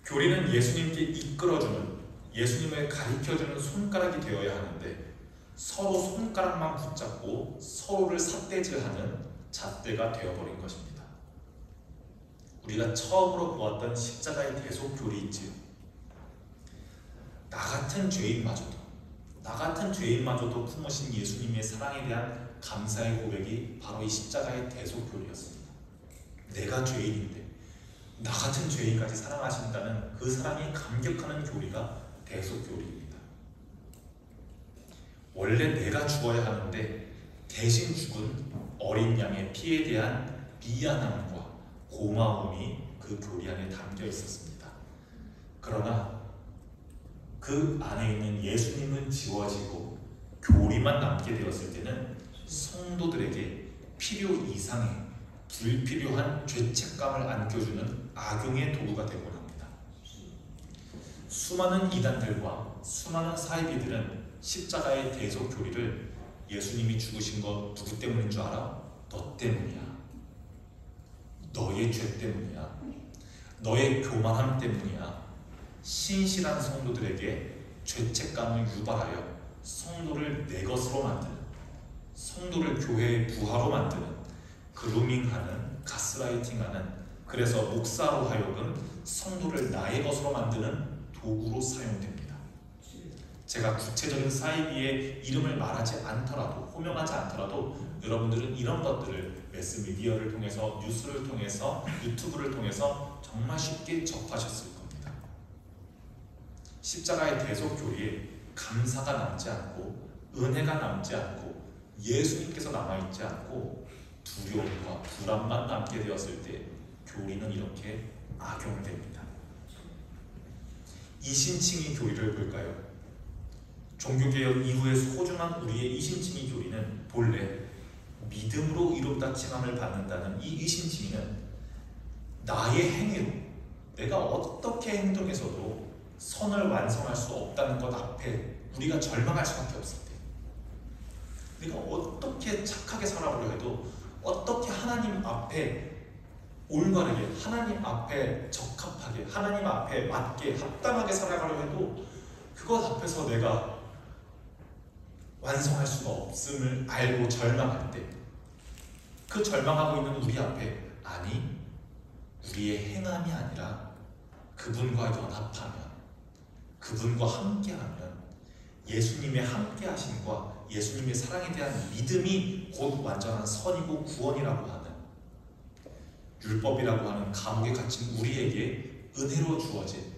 교리는 예수님께 이끌어주는, 예수님을 가리켜주는 손가락이 되어야 하는데, 서로 손가락만 붙잡고 서로를 삿대질하는 잣대가 되어버린 것입니다. 우리가 처음으로 보았던 십자가의 대속교리 있지요. 나 같은 죄인마저도 품으신 예수님의 사랑에 대한 감사의 고백이 바로 이 십자가의 대속교리였습니다. 내가 죄인인데 나 같은 죄인까지 사랑하신다는 그 사랑이 감격하는 교리가 대속교리입니다. 원래 내가 죽어야 하는데 대신 죽은 어린 양의 피에 대한 미안함과 고마움이 그 교리 안에 담겨 있었습니다. 그러나 그 안에 있는 예수님은 지워지고 교리만 남게 되었을 때는 성도들에게 필요 이상의 불필요한 죄책감을 안겨주는 악용의 도구가 되곤 합니다. 수많은 이단들과 수많은 사이비들은 십자가의 대속 교리를 예수님이 죽으신 거 누구 때문인 줄 알아? 너 때문이야. 너의 죄 때문이야. 너의 교만함 때문이야. 신실한 성도들에게 죄책감을 유발하여 성도를 내 것으로 만드는, 성도를 교회의 부하로 만드는, 그루밍하는, 가스라이팅하는, 그래서 목사로 하여금 성도를 나의 것으로 만드는 도구로 사용됩니다. 제가 구체적인 사이비의 이름을 말하지 않더라도, 호명하지 않더라도 여러분들은 이런 것들을 매스미디어를 통해서, 뉴스를 통해서, 유튜브를 통해서 정말 쉽게 접하셨을 겁니다. 십자가의 대속 교리에 감사가 남지 않고 은혜가 남지 않고 예수님께서 남아있지 않고 두려움과 불안만 남게 되었을 때 교리는 이렇게 악용됩니다. 이신칭의 교리를 볼까요? 종교개혁 이후에 소중한 우리의 이신칭의 교리는 본래 믿음으로 이롭다 칭함을 받는다는 이 이신칭의는 나의 행위로, 내가 어떻게 행동해서도 선을 완성할 수 없다는 것 앞에 우리가 절망할 수밖에 없을 때, 내가 어떻게 착하게 살아보려 해도, 어떻게 하나님 앞에 올바르게, 하나님 앞에 적합하게, 하나님 앞에 맞게, 합당하게 살아가려 해도 그것 앞에서 내가 완성할 수가 없음을 알고 절망할 때, 그 절망하고 있는 우리 앞에, 아니, 우리의 행함이 아니라 그분과 연합하면, 그분과 함께하면 예수님의 함께하심과 예수님의 사랑에 대한 믿음이 곧 완전한 선이고 구원이라고 하는, 율법이라고 하는 감옥에 갇힌 우리에게 은혜로 주어진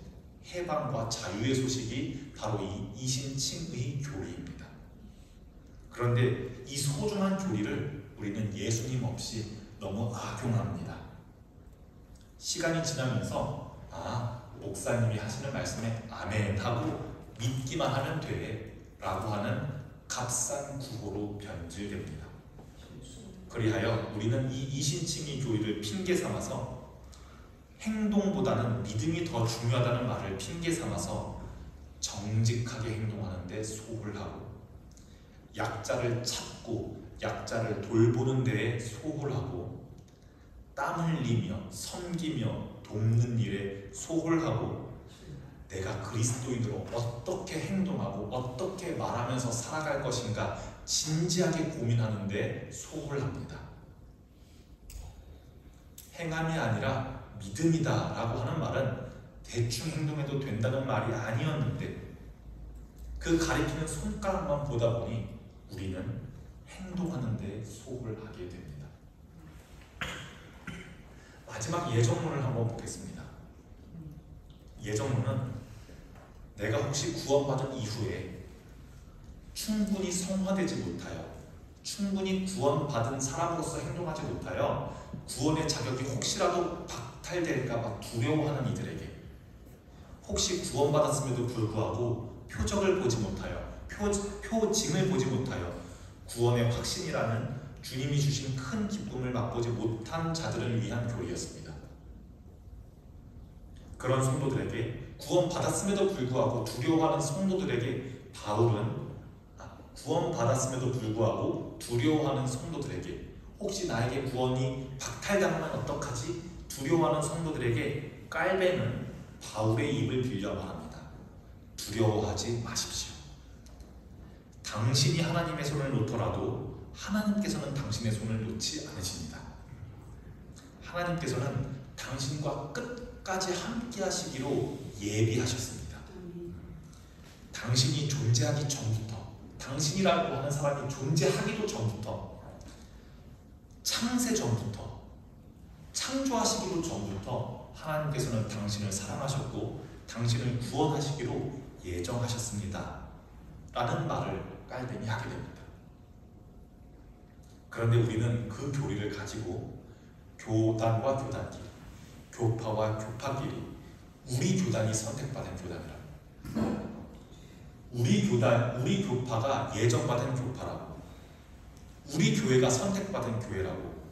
해방과 자유의 소식이 바로 이 이신칭의 교리입니다. 그런데 이 소중한 교리를 우리는 예수님 없이 너무 악용합니다. 시간이 지나면서 목사님이 하시는 말씀에 아멘 하고 믿기만 하면 돼 라고 하는 값싼 구호로 변질됩니다. 그리하여 우리는 이 이신칭의 교리를 핑계 삼아서 행동보다는 믿음이 더 중요하다는 말을 핑계 삼아서 정직하게 행동하는데 소홀하고, 약자를 찾고 약자를 돌보는 데에 소홀하고, 땀 흘리며 섬기며 돕는 일에 소홀하고, 내가 그리스도인으로 어떻게 행동하고 어떻게 말하면서 살아갈 것인가 진지하게 고민하는데 소홀합니다. 행함이 아니라 믿음이다 라고 하는 말은 대충 행동해도 된다는 말이 아니었는데, 그 가리키는 손가락만 보다 보니 우리는 행동하는 데 소홀하게 됩니다. 마지막 예정론을 한번 보겠습니다. 예정론은 내가 혹시 구원받은 이후에 충분히 성화되지 못하여, 충분히 구원받은 사람으로서 행동하지 못하여 구원의 자격이 혹시라도 박탈될까봐 두려워하는 이들에게, 혹시 구원받았음에도 불구하고 표적을 보지 못하여, 표징을 보지 못하여 구원의 확신이라는 주님이 주신 큰 기쁨을 맛보지 못한 자들을 위한 교리였습니다. 그런 성도들에게, 구원받았음에도 불구하고 두려워하는 성도들에게 바울은, 구원받았음에도 불구하고 두려워하는 성도들에게, 혹시 나에게 구원이 박탈당하면 어떡하지? 두려워하는 성도들에게 깔배는 바울의 입을 빌려 말합니다. 두려워하지 마십시오. 당신이 하나님의 손을 놓더라도 하나님께서는 당신의 손을 놓지 않으십니다. 하나님께서는 당신과 끝까지 함께 하시기로 예비하셨습니다. 당신이 존재하기 전부터, 당신이라고 하는 사람이 존재하기도 전부터, 창세 전부터, 창조하시기도 전부터 하나님께서는 당신을 사랑하셨고 당신을 구원하시기로 예정하셨습니다 라는 말을 깔벤이 하게 됩니다. 그런데 우리는 그 교리를 가지고 교단과 교단끼리, 교파와 교파끼리, 우리 교단이 선택받은 교단이라고, 우리 교파가 예정받은 교파라고, 우리 교회가 선택받은 교회라고,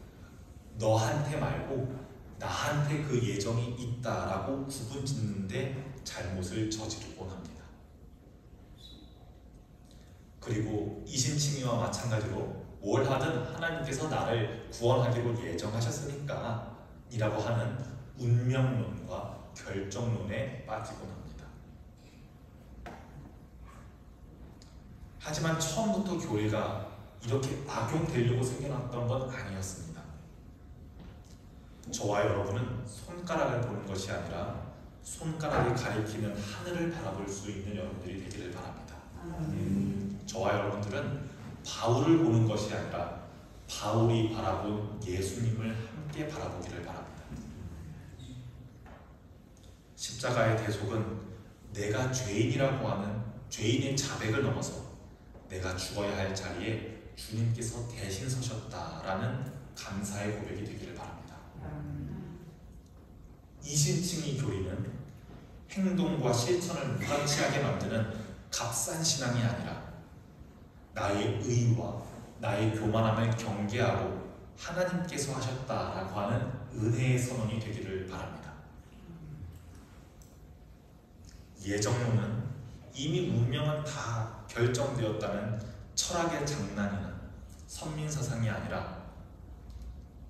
너한테 말고 나한테 그 예정이 있다라고 구분짓는데 잘못을 저지르곤 합니다. 그리고 이신칭의와 마찬가지로 뭘 하든 하나님께서 나를 구원하기로 예정하셨으니까 이라고 하는 운명론과 결정론에 빠지곤 합니다. 하지만 처음부터 교리가 이렇게 악용되려고 생겨났던 건 아니었습니다. 저와 여러분은 손가락을 보는 것이 아니라 손가락이 가리키는 하늘을 바라볼 수 있는 여러분들이 되기를 바랍니다. 저와 여러분들은 바울을 보는 것이 아니라 바울이 바라본 예수님을 함께 바라보기를 바랍니다. 십자가의 대속은 내가 죄인이라고 하는 죄인의 자백을 넘어서 내가 죽어야 할 자리에 주님께서 대신 서셨다라는 감사의 고백이 되기를 바랍니다. 이신칭의 교리는 행동과 실천을 무가치하게 만드는 값싼 신앙이 아니라 나의 의와 나의 교만함을 경계하고 하나님께서 하셨다라고 하는 은혜의 선언이 되기를 바랍니다. 예정론은 이미 운명은 다 결정되었다는 철학의 장난이나 선민사상이 아니라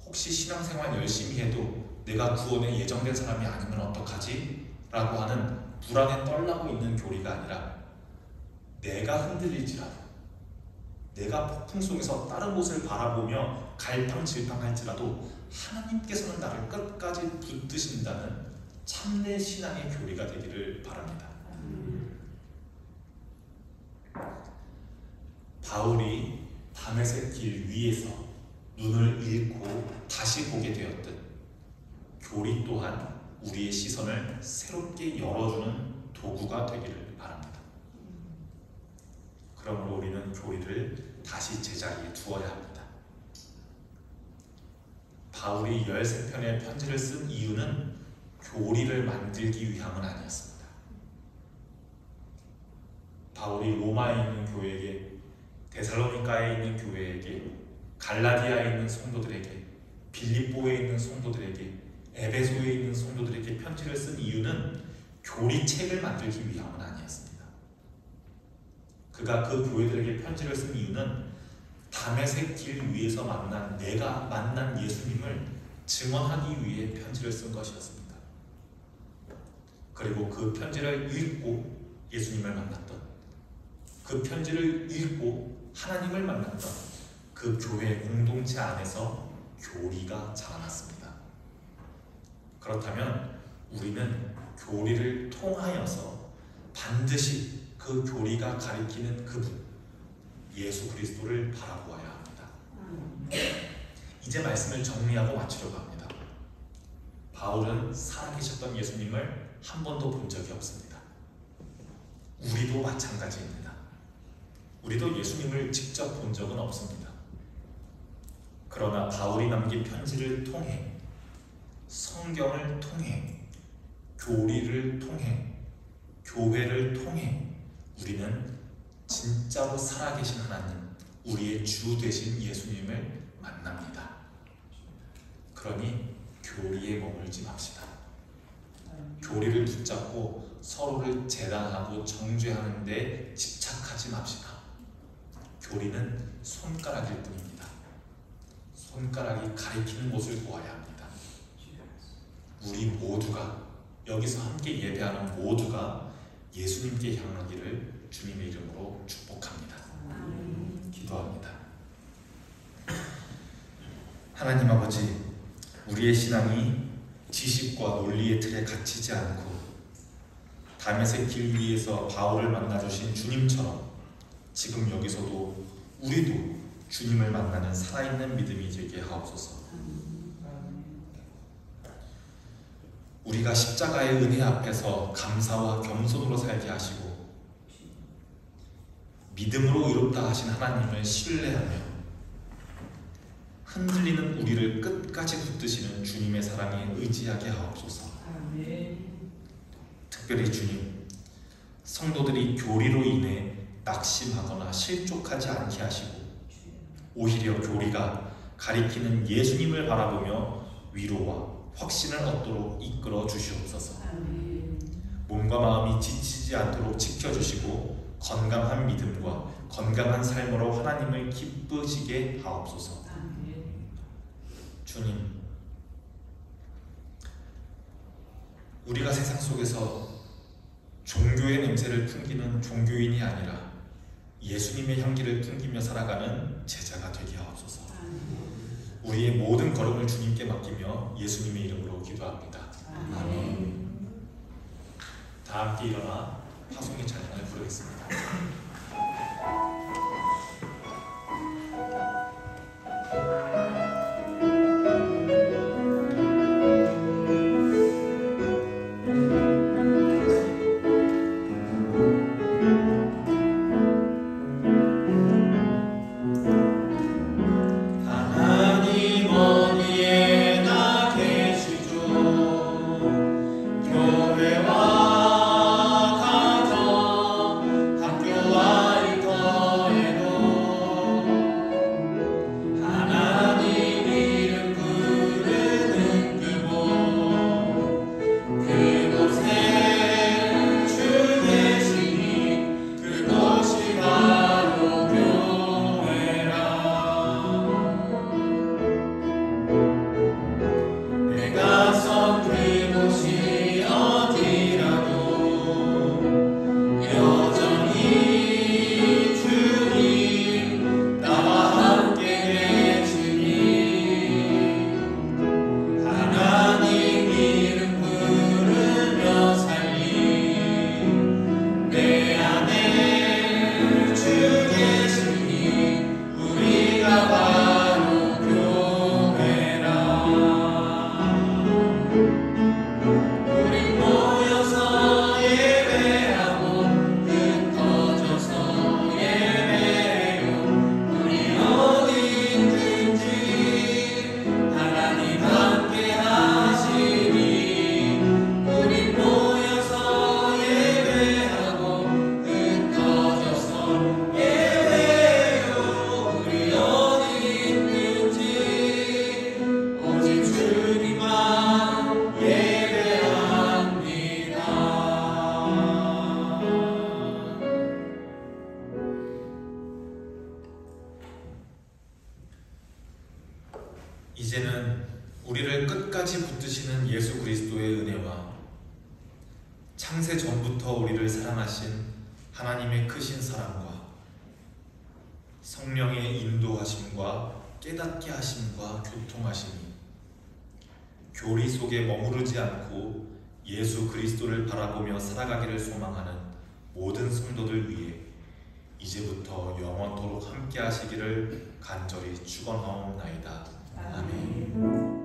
혹시 신앙생활 열심히 해도 내가 구원에 예정된 사람이 아니면 어떡하지? 라고 하는 불안에 떨라고 있는 교리가 아니라 내가 흔들릴지라도 내가 폭풍 속에서 다른 곳을 바라보며 갈팡질팡할지라도 하나님께서는 나를 끝까지 붙드신다는 참된 신앙의 교리가 되기를 바랍니다. 바울이 다메섹 길 위에서 눈을 잃고 다시 보게 되었듯 교리 또한 우리의 시선을 새롭게 열어주는 도구가 되기를 바랍니다. 그러므로 우리는 교리를 다시 제자리에 두어야 합니다. 바울이 13편의 편지를 쓴 이유는 교리를 만들기 위함은 아니었습니다. 바울이 로마에 있는 교회에게, 데살로니가에 있는 교회에게, 갈라디아에 있는 성도들에게, 빌립보에 있는 성도들에게, 에베소에 있는 성도들에게 편지를 쓴 이유는 교리책을 만들기 위함은 아니었습니다. 그가 그 교회들에게 편지를 쓴 이유는 다메섹 길 위에서 내가 만난 예수님을 증언하기 위해 편지를 쓴 것이었습니다. 그리고 그 편지를 읽고 예수님을 만났던, 그 편지를 읽고 하나님을 만났던 그 교회 공동체 안에서 교리가 자라났습니다. 그렇다면 우리는 교리를 통하여서 반드시 그 교리가 가리키는 그분 예수 그리스도를 바라보아야 합니다. 이제 말씀을 정리하고 마치려고 합니다. 바울은 살아계셨던 예수님을 한 번도 본 적이 없습니다. 우리도 마찬가지입니다. 우리도 예수님을 직접 본 적은 없습니다. 그러나 바울이 남긴 편지를 통해, 성경을 통해, 교리를 통해, 교회를 통해 우리는 진짜로 살아계신 하나님, 우리의 주 되신 예수님을 만납니다. 그러니 교리에 머물지 맙시다. 교리를 붙잡고 서로를 재단하고 정죄하는 데 집착하지 맙시다. 교리는 손가락일 뿐입니다. 손가락이 가리키는 곳을 보아야 합니다. 우리 모두가, 여기서 함께 예배하는 모두가 예수님께 향하기를 주님의 이름으로 축복합니다. 기도합니다. 하나님 아버지, 우리의 신앙이 지식과 논리의 틀에 갇히지 않고 다메섹 길 위에서 바울을 만나주신 주님처럼 지금 여기서도 우리도 주님을 만나는 살아있는 믿음이 되게 하옵소서. 우리가 십자가의 은혜 앞에서 감사와 겸손으로 살게 하시고 믿음으로 의롭다 하신 하나님을 신뢰하며 흔들리는 우리를 끝까지 붙드시는 주님의 사랑에 의지하게 하옵소서. 특별히 주님, 성도들이 교리로 인해 낙심하거나 실족하지 않게 하시고 오히려 교리가 가리키는 예수님을 바라보며 위로와 확신을 얻도록 이끌어 주시옵소서. 아멘. 몸과 마음이 지치지 않도록 지켜주시고 건강한 믿음과 건강한 삶으로 하나님을 기쁘시게 하옵소서. 아멘. 주님, 우리가 세상 속에서 종교의 냄새를 풍기는 종교인이 아니라 예수님의 향기를 풍기며 살아가는 제자가 되게 하옵소서. 우리의 모든 걸음을 주님께 맡기며 예수님의 이름으로 기도합니다. 아멘. 다 함께 일어나 파송의 찬양을 부르겠습니다. 하나님 어디에나 계시죠. 교회와 가정, 학교와 일터에도 하나님 이름 부르는 그곳에 주 계시니 그곳이 바로 교회라. 내가 선 그곳이 어디라도 여전히 주님 나와 함께 계시니 하나님 이름 부르며 살림 내 안에 주 계시니 우리가 바로 교회라. 우리 모여서 예배하고 흩어져서 예배해요. 우리 어디 있든지 하나님 함께 하시니 우리 모여서 예배하고 흩어져서 예배해요. 우리 어디 있든지 오직 주님만 예배합니다. 이제는 우리를 끝까지 붙드시는 예수 그리스도의 은혜와 창세 전부터 우리를 사랑하신 하나님의 크신 사랑과 성령의 인도하심과 깨닫게 하심과 교통하심이 교리 속에 머무르지 않고 예수 그리스도를 바라보며 살아가기를 소망하는 모든 성도들 위해 이제부터 영원토록 함께 하시기를 간절히 축원하옵나이다. 아멘.